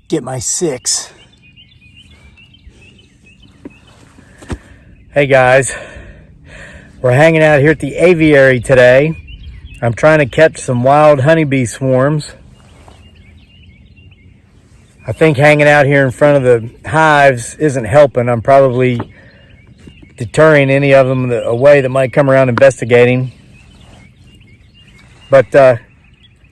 get my 6. Hey guys, we're hanging out here at the aviary today. I'm trying to catch some wild honeybee swarms. I think hanging out here in front of the hives isn't helping. I'm probably deterring any of them away that might come around investigating. But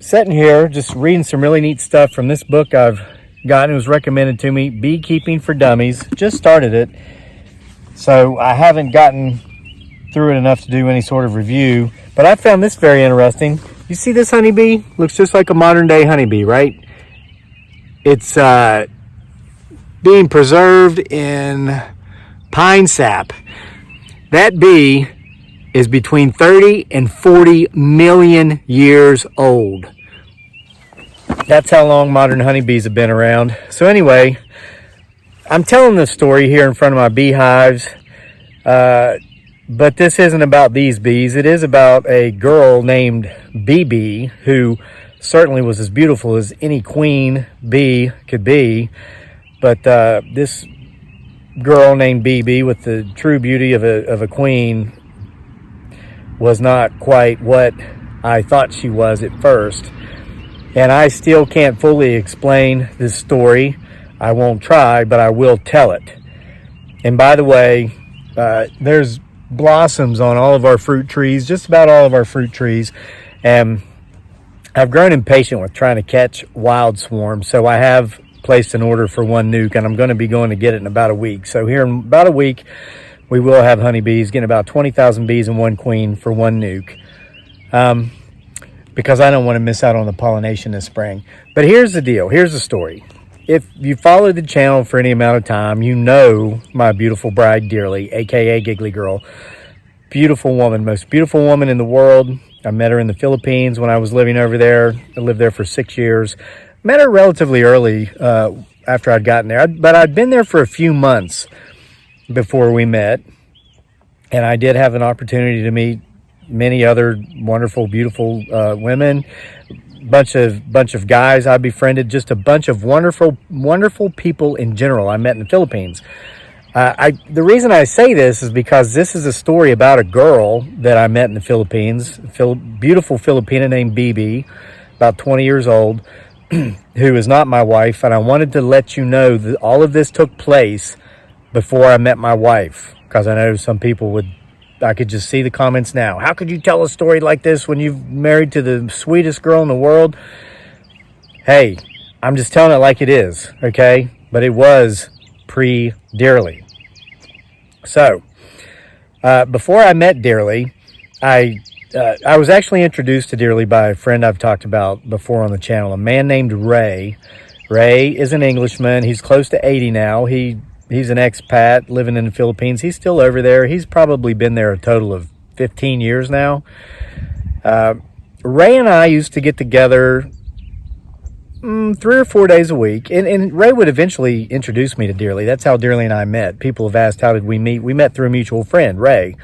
sitting here just reading some really neat stuff from this book I've gotten. It was recommended to me, Beekeeping for Dummies. Just started it, so I haven't gotten through it enough to do any sort of review, but I found this very interesting. You see this honeybee? Looks just like a modern day honeybee, right? It's being preserved in pine sap. That bee is between 30 and 40 million years old. That's how long modern honeybees have been around. So anyway, I'm telling this story here in front of my beehives, but this isn't about these bees. It is about a girl named BB, who certainly was as beautiful as any queen bee could be. But this girl named BB, with the true beauty of a queen, was not quite what I thought she was at first. And I still can't fully explain this story. I won't try, but I will tell it. And by the way, there's blossoms on all of our fruit trees, just about all of our fruit trees. And I've grown impatient with trying to catch wild swarms, so I have placed an order for one nuke, and I'm going to be going to get it in about a week. So here in about a week, we will have honeybees, getting about 20,000 bees and one queen for one nuke. Because I don't want to miss out on the pollination this spring. But here's the deal. Here's the story. If you followed the channel for any amount of time, you know my beautiful bride dearly, aka Giggly Girl. Beautiful woman, most beautiful woman in the world. I met her in the Philippines when I was living over there. I lived there for 6 years. Met her relatively early after I'd gotten there, but I'd been there for a few months before we met, and I did have an opportunity to meet many other wonderful, beautiful women, bunch of guys I befriended, just a bunch of wonderful people in general I met in the Philippines. The reason I say this is because this is a story about a girl that I met in the Philippines, beautiful Filipina named BB, about 20 years old, who is not my wife. And I wanted to let you know that all of this took place before I met my wife, because I know some people I could just see the comments now. How could you tell a story like this when you've married to the sweetest girl in the world? Hey, I'm just telling it like it is, okay? But it was pre-Dearly. So, before I met Dearly, I was actually introduced to Dearly by a friend I've talked about before on the channel, a man named Ray. Ray is an Englishman. He's close to 80 now. He's an expat living in the Philippines. He's still over there. He's probably been there a total of 15 years now. Ray and I used to get together 3 or 4 days a week. And Ray would eventually introduce me to Dearly. That's how Dearly and I met. People have asked, how did we meet? We met through a mutual friend, Ray.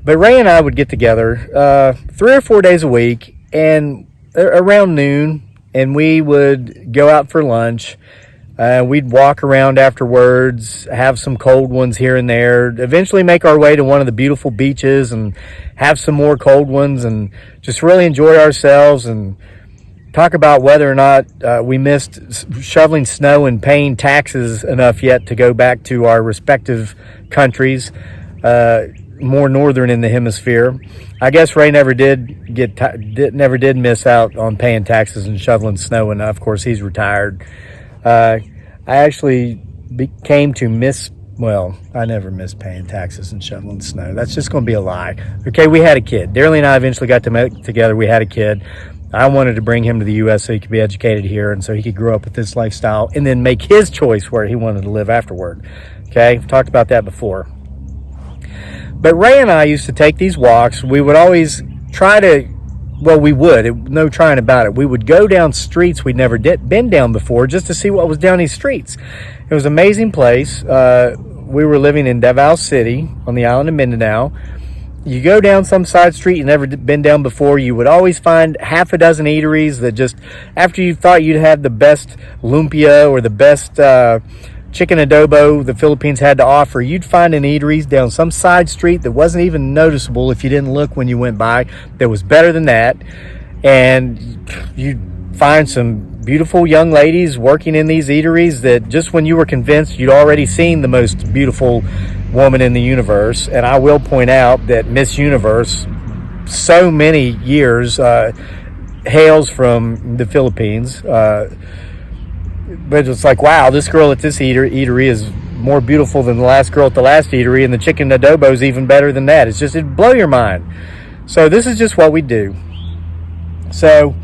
But Ray and I would get together 3 or 4 days a week, and around noon, and we would go out for lunch. We'd walk around afterwards, have some cold ones here and there, eventually make our way to one of the beautiful beaches and have some more cold ones, and just really enjoy ourselves and talk about whether or not we missed shoveling snow and paying taxes enough yet to go back to our respective countries, more northern in the hemisphere. I guess Ray never did miss out on paying taxes and shoveling snow enough. Of course, he's retired. I actually came to I never missed paying taxes and shoveling snow. That's just going to be a lie. Okay, we had a kid. Dearly and I eventually got to meet together. We had a kid. I wanted to bring him to the U.S. so he could be educated here and so he could grow up with this lifestyle and then make his choice where he wanted to live afterward. Okay, I've talked about that before. But Ray and I used to take these walks. We would always try to, no trying about it. We would go down streets we'd never been down before just to see what was down these streets. It was an amazing place. We were living in Davao City on the island of Mindanao. you go down some side street you've never been down before, you would always find half a dozen eateries that just, after you thought you'd had the best lumpia or the best chicken adobo the Philippines had to offer, you'd find an eateries down some side street that wasn't even noticeable if you didn't look when you went by, that was better than that. And you'd find some beautiful young ladies working in these eateries that just when you were convinced you'd already seen the most beautiful woman in the universe. And I will point out that Miss Universe, so many years, hails from the Philippines. But it's like, wow, this girl at this eatery is more beautiful than the last girl at the last eatery, and the chicken adobo is even better than that. It's just, it'd blow your mind. So this is just what we do. So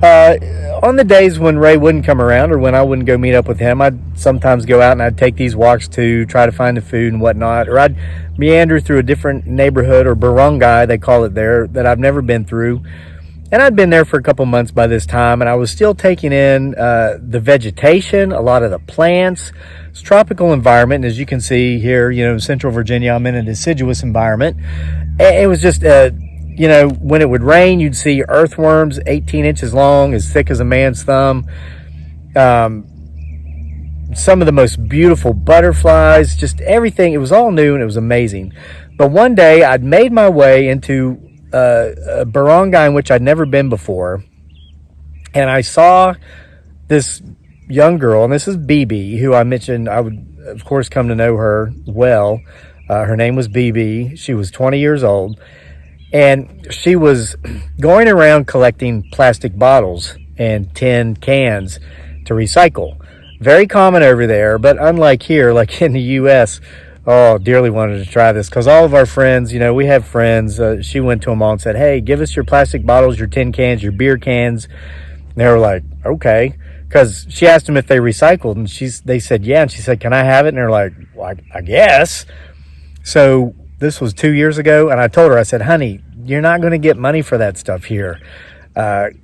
on the days when Ray wouldn't come around or when I wouldn't go meet up with him, I'd sometimes go out and I'd take these walks to try to find the food and whatnot, or I'd meander through a different neighborhood, or barangay they call it there, that I've never been through. And I'd been there for a couple months by this time, and I was still taking in the vegetation, a lot of the plants. It's a tropical environment, and as you can see here, in Central Virginia, I'm in a deciduous environment. It was just when it would rain, you'd see earthworms 18 inches long, as thick as a man's thumb. Some of the most beautiful butterflies, just everything. It was all new and it was amazing. But one day I'd made my way into a barangay in which I'd never been before. And I saw this young girl, and this is BB, who I mentioned I would, of course, come to know her well. Her name was BB. She was 20 years old. And she was going around collecting plastic bottles and tin cans to recycle. Very common over there, but unlike here, like in the U.S., oh, dearly wanted to try this, because all of our friends, we have friends. She went to them all and said, hey, give us your plastic bottles, your tin cans, your beer cans. And they were like, okay. Because she asked them if they recycled, and they said, yeah. And she said, can I have it? And they're like, well, I guess. So this was 2 years ago, and I told her, I said, honey, you're not going to get money for that stuff here.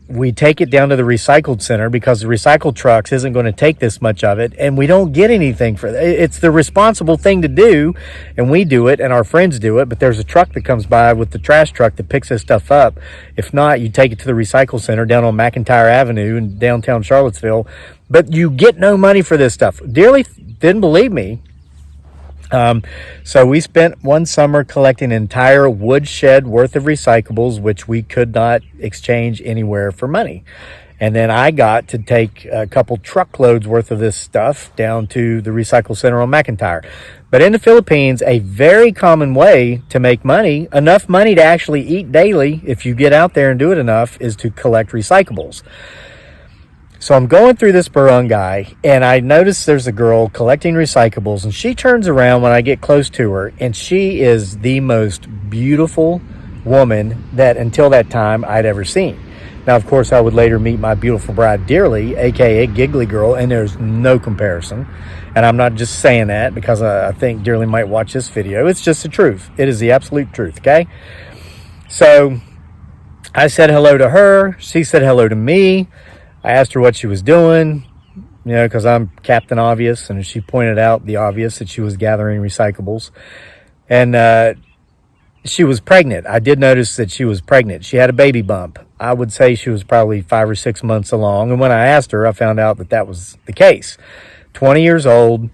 We take it down to the recycled center because the recycled trucks isn't going to take this much of it, and we don't get anything for it. It's the responsible thing to do, and we do it, and our friends do it, but there's a truck that comes by with the trash truck that picks this stuff up. If not, you take it to the recycle center down on McIntyre Avenue in downtown Charlottesville, but you get no money for this stuff. Dearly didn't believe me. So we spent one summer collecting an entire woodshed worth of recyclables, which we could not exchange anywhere for money. And then I got to take a couple truckloads worth of this stuff down to the recycle center on McIntyre. But in the Philippines, a very common way to make money, enough money to actually eat daily, if you get out there and do it enough, is to collect recyclables. So I'm going through this barangay, and I notice there's a girl collecting recyclables, and she turns around when I get close to her, and she is the most beautiful woman that until that time I'd ever seen. Now, of course, I would later meet my beautiful bride dearly, aka Giggly Girl, and there's no comparison. And I'm not just saying that because I think Dearly might watch this video. It's just the truth. It is the absolute truth, okay? So I said hello to her. She said hello to me. I asked her what she was doing, because I'm Captain Obvious, and she pointed out the obvious, that she was gathering recyclables. And she was pregnant. I did notice that she was pregnant. She had a baby bump. I would say she was probably 5 or 6 months along. And when I asked her, I found out that that was the case. 20 years old,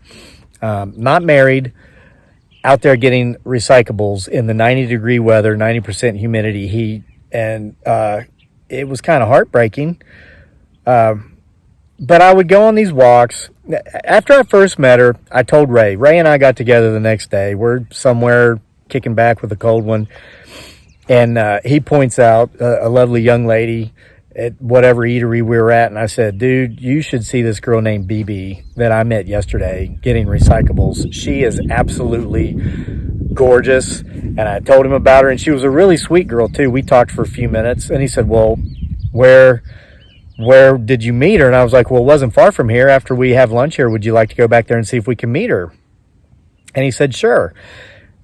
not married, out there getting recyclables in the 90-degree weather, 90% humidity, heat. And it was kind of heartbreaking. But I would go on these walks. After I first met her, I told Ray. Ray and I got together the next day. We're somewhere kicking back with a cold one. And he points out a lovely young lady at whatever eatery we were at. And I said, dude, you should see this girl named BB that I met yesterday getting recyclables. She is absolutely gorgeous. And I told him about her. And she was a really sweet girl, too. We talked for a few minutes. And he said, well, where did you meet her? And I was like, well, it wasn't far from here. After we have lunch here, would you like to go back there and see if we can meet her? And he said, sure.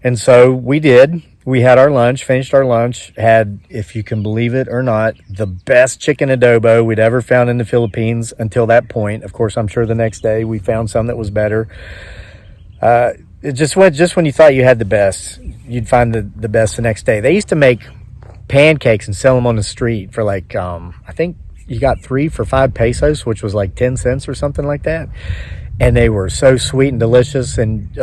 And so we did. We had our lunch, finished our lunch, had, if you can believe it or not, the best chicken adobo we'd ever found in the Philippines until that point. Of course, I'm sure the next day we found some that was better. it just when you thought you had the best, you'd find the best the next day. They used to make pancakes and sell them on the street for like, I think you got 3 for 5 pesos, which was like 10 cents or something like that. And they were so sweet and delicious. And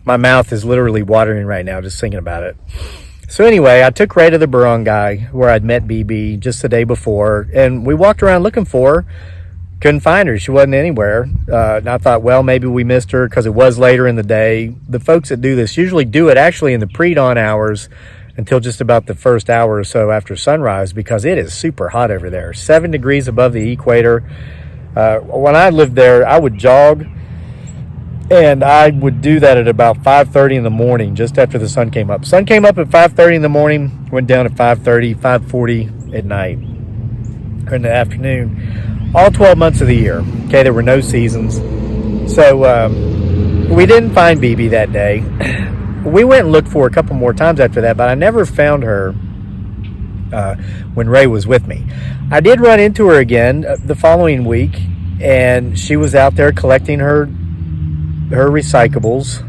my mouth is literally watering right now just thinking about it. So anyway, I took Ray to the barangay where I'd met BB just the day before, and we walked around looking for her. Couldn't find her. She wasn't anywhere. And I thought, well, maybe we missed her because it was later in the day. The folks that do this usually do it actually in the pre-dawn hours until just about the first hour or so after sunrise, because it is super hot over there. 7 degrees above the equator. When I lived there, I would jog, and I would do that at about 5:30 in the morning, just after the sun came up. Sun came up at 5:30 in the morning, went down at 5:30, 5:40 at night, or in the afternoon. All 12 months of the year. Okay, there were no seasons. So we didn't find BB that day. We went and looked for her a couple more times after that, but I never found her when Ray was with me. I did run into her again the following week, and she was out there collecting her recyclables,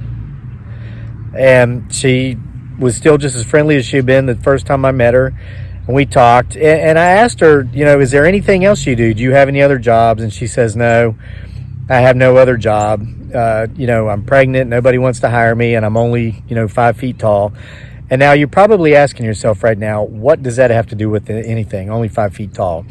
and she was still just as friendly as she'd been the first time I met her. And we talked, and I asked her, is there anything else you do? Do you have any other jobs? And she says, no, I have no other job. I'm pregnant. Nobody wants to hire me, and I'm only, 5 feet tall. And now you're probably asking yourself right now, what does that have to do with anything? Only 5 feet tall.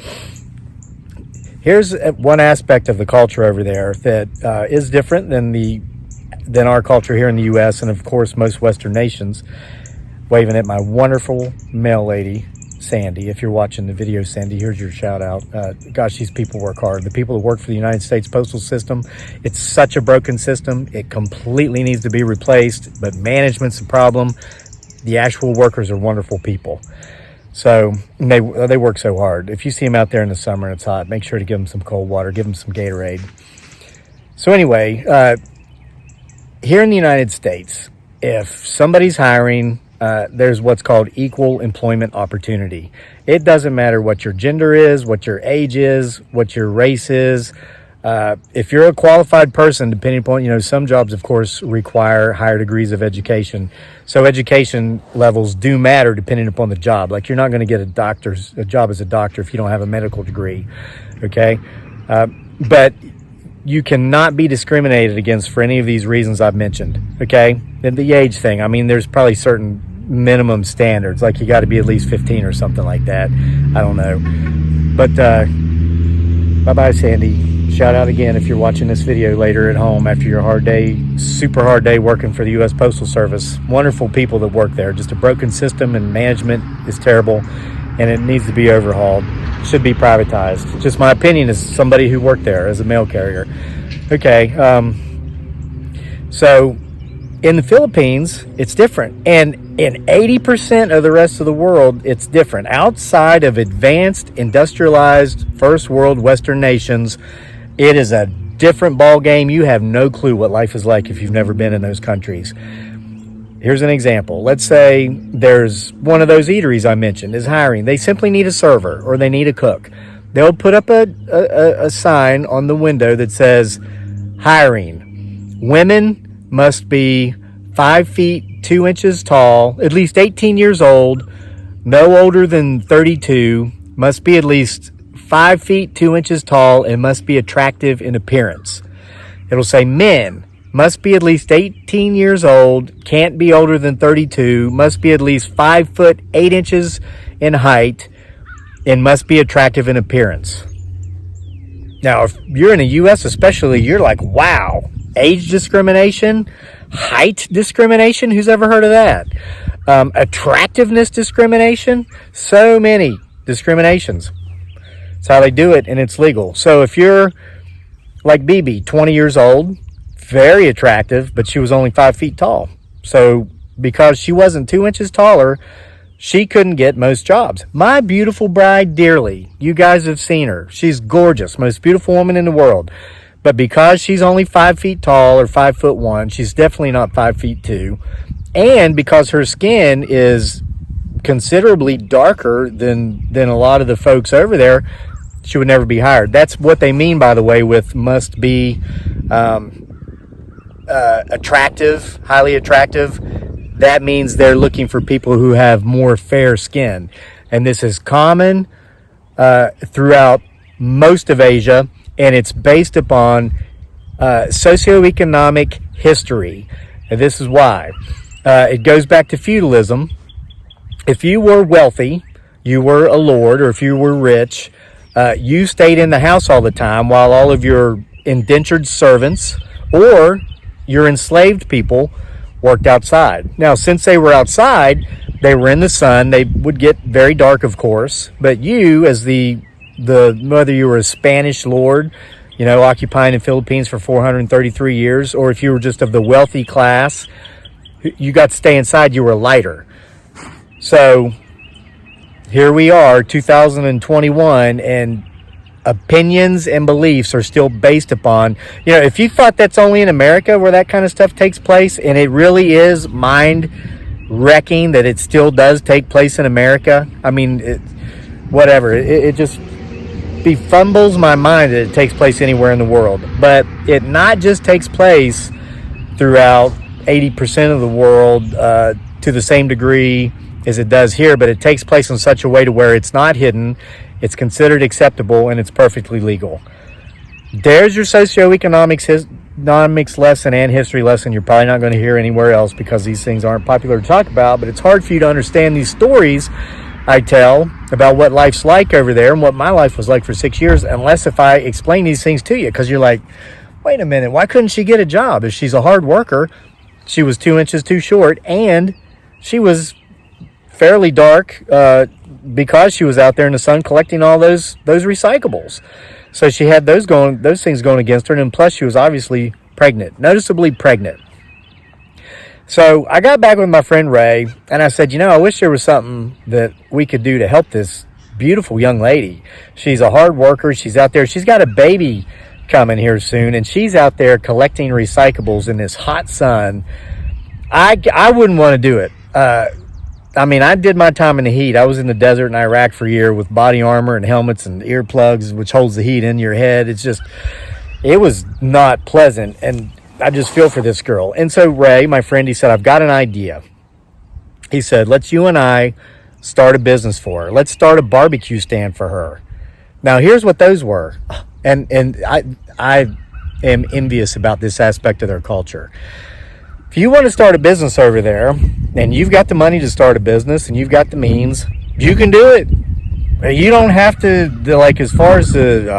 Here's one aspect of the culture over there that is different than our culture here in the U.S. and, of course, most Western nations. Waving at my wonderful mail lady, Sandy. If you're watching the video, Sandy, here's your shout out. Gosh, these people work hard. The people that work for the United States Postal System, it's such a broken system. It completely needs to be replaced, but management's the problem. The actual workers are wonderful people. So they work so hard. If you see them out there in the summer and it's hot, make sure to give them some cold water, give them some Gatorade. So anyway, here in the United States, if somebody's hiring, there's what's called equal employment opportunity. It doesn't matter what your gender is, what your age is, what your race is. If you're a qualified person, depending upon, some jobs, of course, require higher degrees of education. So education levels do matter depending upon the job. Like, you're not going to get a job as a doctor if you don't have a medical degree. Okay. But you cannot be discriminated against for any of these reasons I've mentioned. Okay. And the age thing, there's probably certain minimum standards, like you got to be at least 15 or something like that. I don't know. But bye-bye, Sandy. Shout out again if you're watching this video later at home after your super hard day working for the U.S. Postal Service. Wonderful people that work there. Just a broken system, and management is terrible, and it needs to be overhauled. Should be privatized. Just my opinion as somebody who worked there as a mail carrier. Okay, so in the Philippines, it's different. And in 80% of the rest of the world, it's different. Outside of advanced, industrialized, first world Western nations, it is a different ball game. You have no clue what life is like if you've never been in those countries. Here's an example. Let's say there's one of those eateries I mentioned is hiring. They simply need a server or they need a cook. They'll put up a sign on the window that says, hiring. Women must be 5 feet 2 inches tall, at least 18 years old, no older than 32, must be at least 5 feet 2 inches tall, and must be attractive in appearance. It'll say men must be at least 18 years old, can't be older than 32, must be at least 5 foot 8 inches in height, and must be attractive in appearance. Now, if you're in the U.S. especially, you're like, wow, age discrimination, height discrimination, who's ever heard of that? Attractiveness discrimination, so many discriminations. That's how they do it, and it's legal. So if you're like BB, 20 years old, very attractive, but she was only 5 feet tall. So because she wasn't 2 inches taller, she couldn't get most jobs. My beautiful bride, dearly, you guys have seen her. She's gorgeous, most beautiful woman in the world. But because she's only 5 feet tall or 5'1", she's definitely not 5 feet 2. And because her skin is considerably darker than a lot of the folks over there, she would never be hired. That's what they mean, by the way, with must be attractive, highly attractive, that means they're looking for people who have more fair skin. And this is common throughout most of Asia, and it's based upon socioeconomic history. And this is why. It goes back to feudalism. If you were wealthy, you were a lord, or if you were rich, you stayed in the house all the time while all of your indentured servants or your enslaved people worked outside. Now, since they were outside, they were in the sun. They would get very dark, of course. But you, as the whether you were a Spanish lord, occupying the Philippines for 433 years, or if you were just of the wealthy class, you got to stay inside. You were lighter. So here we are, 2021, and opinions and beliefs are still based upon, if you thought that's only in America where that kind of stuff takes place, and it really is mind-wrecking that it still does take place in America. I mean, it just befumbles my mind that it takes place anywhere in the world. But it not just takes place throughout 80% of the world to the same degree as it does here, but it takes place in such a way to where it's not hidden, it's considered acceptable, and it's perfectly legal. There's your socioeconomics lesson and history lesson you're probably not going to hear anywhere else, because these things aren't popular to talk about. But it's hard for you to understand these stories I tell about what life's like over there and what my life was like for 6 years, unless if I explain these things to you, because you're like, wait a minute, why couldn't she get a job? If she's a hard worker, she was 2 inches too short, and she was fairly dark because she was out there in the sun collecting all those recyclables. So she had those things going against her, and plus she was obviously pregnant, noticeably pregnant. So I got back with my friend Ray, and I said, I wish there was something that we could do to help this beautiful young lady. She's a hard worker. She's out there. She's got a baby coming here soon, and she's out there collecting recyclables in this hot sun. I wouldn't want to do it. I did my time in the heat. I was in the desert in Iraq for a year with body armor and helmets and earplugs, which holds the heat in your head. It was not pleasant, and I just feel for this girl. And so Ray, my friend, he said, I've got an idea. He said, let's you and I start a business for her. Let's start a barbecue stand for her. Now, here's what those were. And I am envious about this aspect of their culture. If you want to start a business over there, and you've got the money to start a business, and you've got the means, you can do it. You don't have to, as far as the,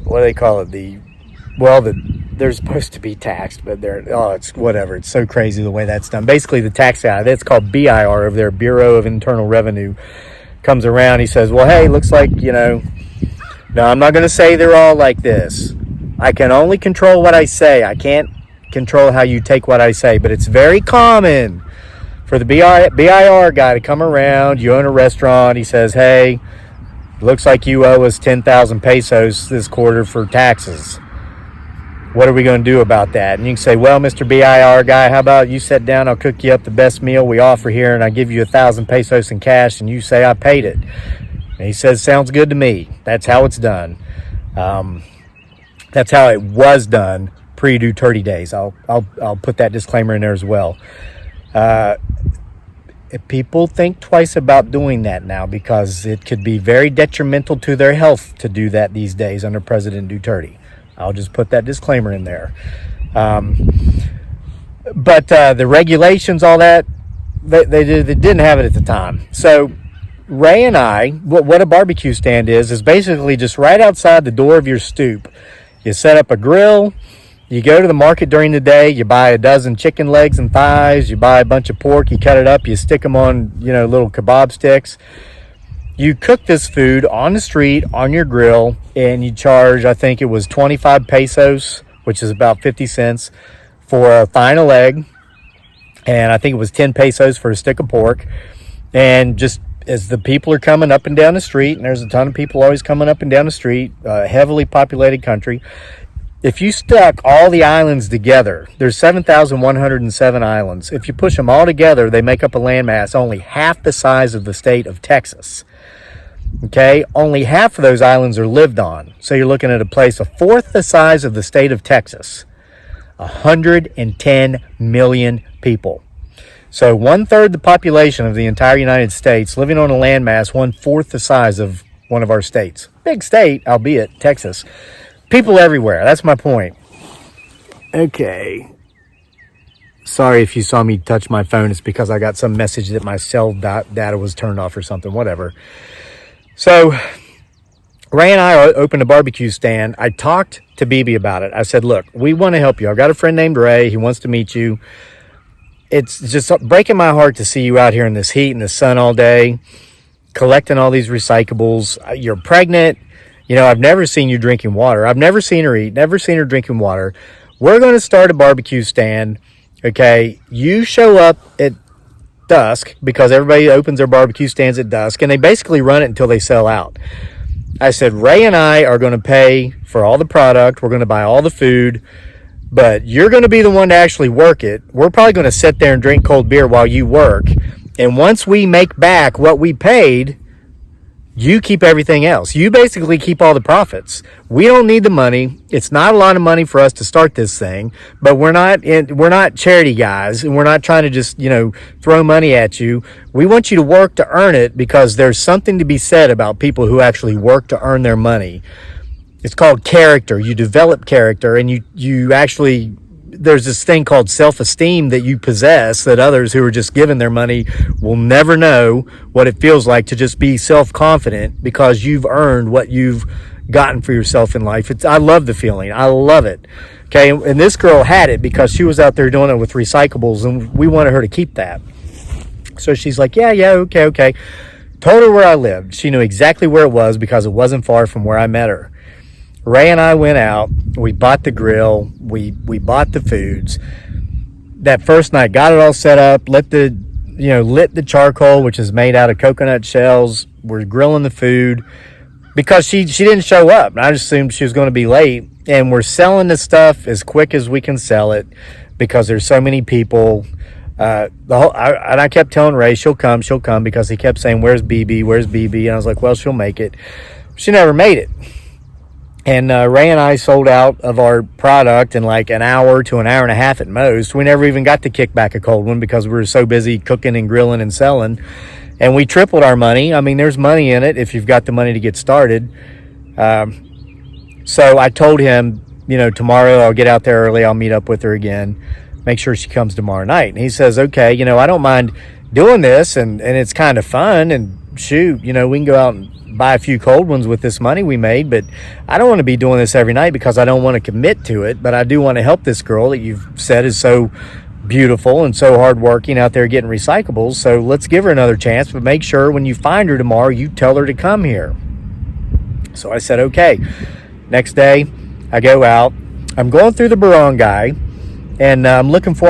what do they call it? They're supposed to be taxed, but it's whatever. It's so crazy the way that's done. Basically, the tax guy, that's called BIR over there, Bureau of Internal Revenue, comes around. He says, well, hey, looks like, no, I'm not going to say they're all like this. I can only control what I say. I can't control how you take what I say, but it's very common for the BIR guy to come around. You own a restaurant. He says, hey, looks like you owe us 10,000 pesos this quarter for taxes. What are we going to do about that? And you can say, well, Mr. BIR guy, how about you sit down, I'll cook you up the best meal we offer here, and I give you 1,000 pesos in cash, and you say I paid it. And he says, sounds good to me. That's how it's done. That's how it was done pre-Duterte days. I'll put that disclaimer in there as well. People think twice about doing that now, because it could be very detrimental to their health to do that these days under President Duterte. I'll just put that disclaimer in there. But the regulations, all that, they didn't have it at the time. So Ray and I, what a barbecue stand is basically just right outside the door of your stoop. You set up a grill. You go to the market during the day, you buy a dozen chicken legs and thighs, you buy a bunch of pork, you cut it up, you stick them on, little kebab sticks. You cook this food on the street, on your grill, and you charge, I think it was 25 pesos, which is about 50 cents, for a thigh and a leg. And I think it was 10 pesos for a stick of pork. And just as the people are coming up and down the street, and there's a ton of people always coming up and down the street, heavily populated country, if you stuck all the islands together, there's 7,107 islands. If you push them all together, they make up a landmass only half the size of the state of Texas. Okay, only half of those islands are lived on. So you're looking at a place a fourth the size of the state of Texas. 110 million people. So 1/3 the population of the entire United States living on a landmass 1/4 the size of one of our states. Big state, albeit Texas. People everywhere. That's my point. Okay. Sorry if you saw me touch my phone. It's because I got some message that my cell data was turned off or something, whatever. So Ray and I opened a barbecue stand. I talked to BB about it. I said, look, we want to help you. I've got a friend named Ray. He wants to meet you. It's just breaking my heart to see you out here in this heat and the sun all day, collecting all these recyclables. You're pregnant. You know, I've never seen you drinking water. I've never seen her eat, never seen her drinking water. We're going to start a barbecue stand. Okay, you show up at dusk because everybody opens their barbecue stands at dusk, and they basically run it until they sell out. I said, Ray and I are going to pay for all the product. We're going to buy all the food, but you're going to be the one to actually work it. We're probably going to sit there and drink cold beer while you work. And once we make back what we paid, you keep everything else. You basically keep all the profits. We don't need the money. It's not a lot of money for us to start this thing, but we're not charity guys, and we're not trying to just, throw money at you. We want you to work to earn it, because there's something to be said about people who actually work to earn their money. It's called character. You develop character, and you actually, there's this thing called self-esteem that you possess that others who are just given their money will never know what it feels like to just be self-confident because you've earned what you've gotten for yourself in life. I love the feeling. I love it. Okay. And this girl had it because she was out there doing it with recyclables, and we wanted her to keep that. So she's like, yeah, okay. Told her where I lived. She knew exactly where it was because it wasn't far from where I met her. Ray and I went out, we bought the grill, we bought the foods. That first night, got it all set up, lit the charcoal, which is made out of coconut shells. We're grilling the food because she didn't show up. I just assumed she was going to be late, and we're selling the stuff as quick as we can sell it because there's so many people. And I kept telling Ray, she'll come, because he kept saying, where's BB? And I was like, well, she'll make it. She never made it. And Ray and I sold out of our product in like an hour to an hour and a half at most. We never even got to kick back a cold one because we were so busy cooking and grilling and selling. And we tripled our money. I mean, there's money in it if you've got the money to get started. So I told him, tomorrow I'll get out there early. I'll meet up with her again. Make sure she comes tomorrow night. And he says, okay, I don't mind doing this. And it's kind of fun. And shoot, we can go out and buy a few cold ones with this money we made, but I don't want to be doing this every night because I don't want to commit to it, but I do want to help this girl that you've said is so beautiful and so hardworking out there getting recyclables. So let's give her another chance, but make sure when you find her tomorrow, you tell her to come here. So I said, okay. Next day, I go out. I'm going through the barangay, and I'm looking for.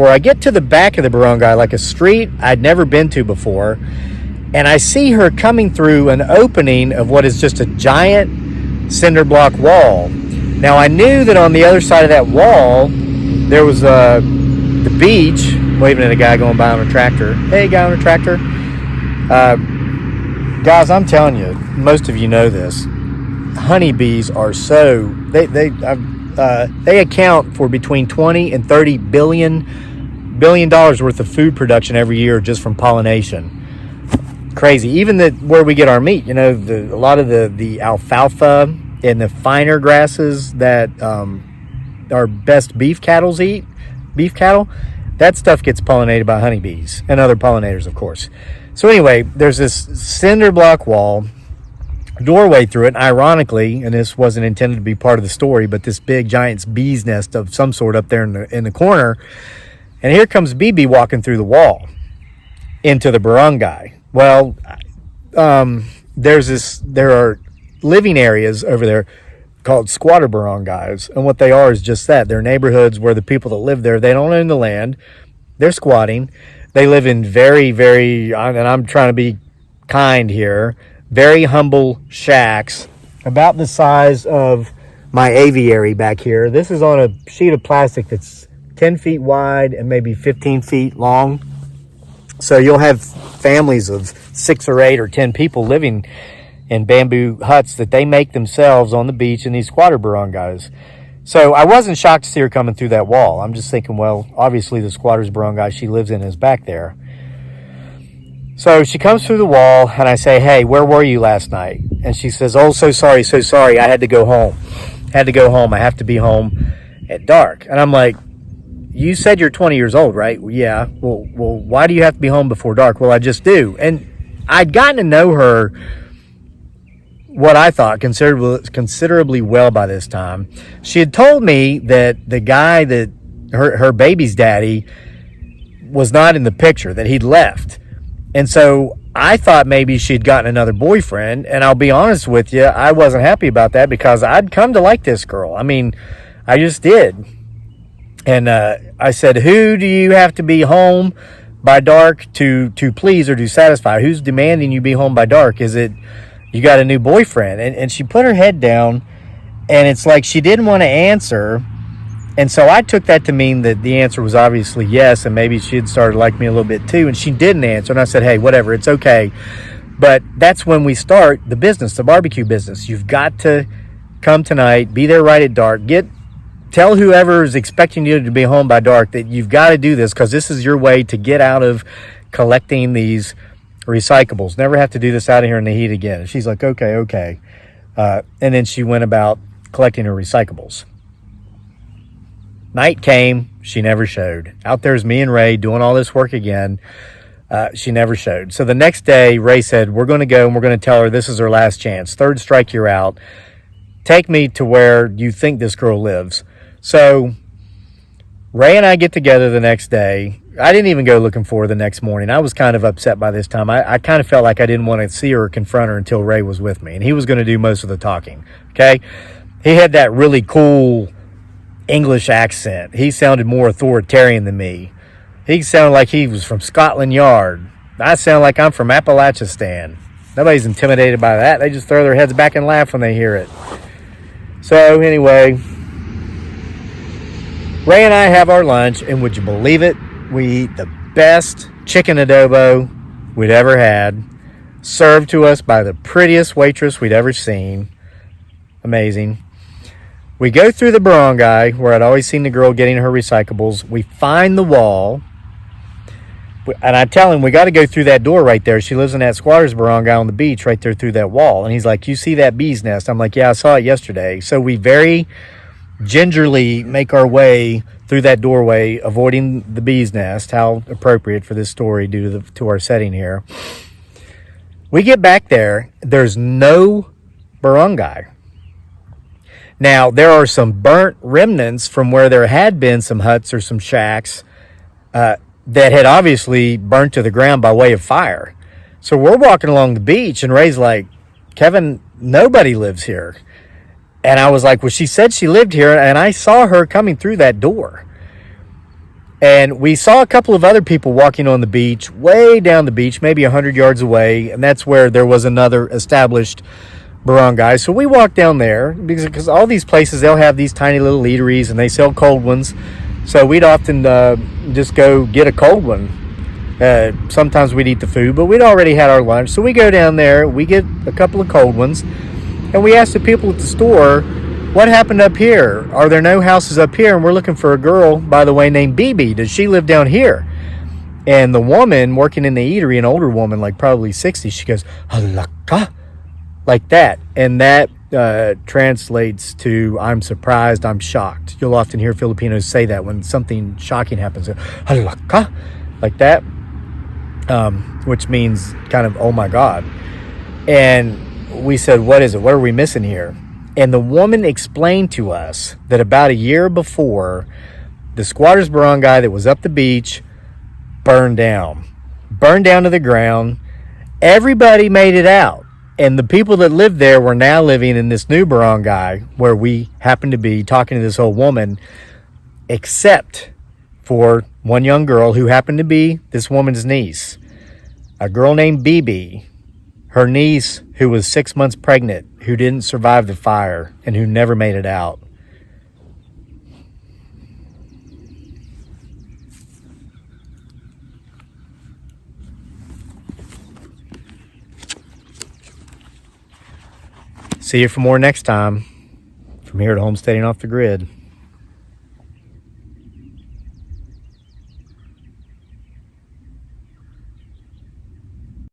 I get to the back of the barangay, like a street I'd never been to before, and I see her coming through an opening of what is just a giant cinder block wall. Now, I knew that on the other side of that wall, there was the beach, waving at a guy going by on a tractor. Hey, guy on a tractor. Guys, I'm telling you, most of you know this. Honeybees are they account for between 20 and 30 billion dollars worth of food production every year just from pollination. Crazy. Even where we get our meat, a lot of the alfalfa and the finer grasses that our best beef cattle, that stuff gets pollinated by honeybees and other pollinators, of course. So anyway, there's this cinder block wall, doorway through it, and ironically, and this wasn't intended to be part of the story, but this big giant bee's nest of some sort up there in the corner, and here comes BB walking through the wall into the barangay. Well, there are living areas over there called squatter barangays, and what they are is just that. They're neighborhoods where the people that live there, they don't own the land, they're squatting. They live in very, very, and I'm trying to be kind here, very humble shacks, about the size of my aviary back here. This is on a sheet of plastic that's 10 feet wide and maybe 15 feet long. So you'll have families of 6 or 8 or 10 people living in bamboo huts that they make themselves on the beach in these squatter barangays. So I wasn't shocked to see her coming through that wall. I'm just thinking, well, obviously the squatter's barangay she lives in is back there. So she comes through the wall, and I say, hey, where were you last night? And she says, oh, so sorry. I had to go home. I have to be home at dark. And I'm like, you said you're 20 years old, right? Yeah. Well, why do you have to be home before dark? Well, I just do. And I'd gotten to know her, what I thought, considerably well by this time. She had told me that the guy that her baby's daddy was not in the picture, that he'd left. And so I thought maybe she'd gotten another boyfriend. And I'll be honest with you, I wasn't happy about that because I'd come to like this girl. I mean, I just did. And I said, who do you have to be home by dark to please or to satisfy? Who's demanding you be home by dark? Is it you got a new boyfriend? And she put her head down, and it's like she didn't want to answer. And so I took that to mean that the answer was obviously yes, and maybe she had started to like me a little bit too, and she didn't answer. And I said, hey, whatever, it's okay. But that's when we start the business, the barbecue business. You've got to come tonight, be there right at dark, tell whoever is expecting you to be home by dark that you've got to do this because this is your way to get out of collecting these recyclables. Never have to do this out of here in the heat again. And she's like, okay. And then she went about collecting her recyclables. Night came, she never showed. Out there's me and Ray doing all this work again. She never showed. So the next day, Ray said, we're going to go and we're going to tell her this is her last chance. Third strike, you're out. Take me to where you think this girl lives. So Ray and I get together the next day. I didn't even go looking for her the next morning. I was kind of upset by this time. I kind of felt like I didn't want to see her or confront her until Ray was with me. And he was going to do most of the talking. Okay? He had that really cool English accent. He sounded more authoritarian than me. He sounded like he was from Scotland Yard. I sound like I'm from Appalachistan. Nobody's intimidated by that. They just throw their heads back and laugh when they hear it. So anyway, Ray and I have our lunch, and would you believe it? We eat the best chicken adobo we'd ever had, served to us by the prettiest waitress we'd ever seen. Amazing. We go through the barangay where I'd always seen the girl getting her recyclables. We find the wall, and I tell him we got to go through that door right there. She lives in that squatter's barangay on the beach right there through that wall. And he's like, you see that bee's nest? I'm like, yeah, I saw it yesterday. So we very gingerly make our way through that doorway, avoiding the bee's nest. How appropriate for this story due to our setting here. We get back there. There's no barangay. Now, there are some burnt remnants from where there had been some huts or some shacks that had obviously burnt to the ground by way of fire. So we're walking along the beach, and Ray's like, Kevin, nobody lives here. And I was like, well, she said she lived here, and I saw her coming through that door. And we saw a couple of other people walking on the beach, way down the beach, maybe 100 yards away, and that's where there was another established barangay. So we walked down there because all these places, they'll have these tiny little eateries, and they sell cold ones. So we'd often just go get a cold one. Sometimes we'd eat the food, but we'd already had our lunch. So we go down there, we get a couple of cold ones, and we asked the people at the store, what happened up here? Are there no houses up here? And we're looking for a girl, by the way, named BB. Does she live down here? And the woman working in the eatery, an older woman, like probably 60, she goes, Halaka, like that. And that translates to, I'm surprised, I'm shocked. You'll often hear Filipinos say that when something shocking happens. Halaka, like that, which means kind of, oh my God. And we said, what is it? What are we missing here? And the woman explained to us that about a year before, the squatter's barangay that was up the beach burned down to the ground. Everybody made it out. And the people that lived there were now living in this new barangay where we happened to be talking to this old woman, except for one young girl who happened to be this woman's niece, a girl named BB. Her niece, who was 6 months pregnant, who didn't survive the fire, and who never made it out. See you for more next time. From here at Homesteading Off the Grid.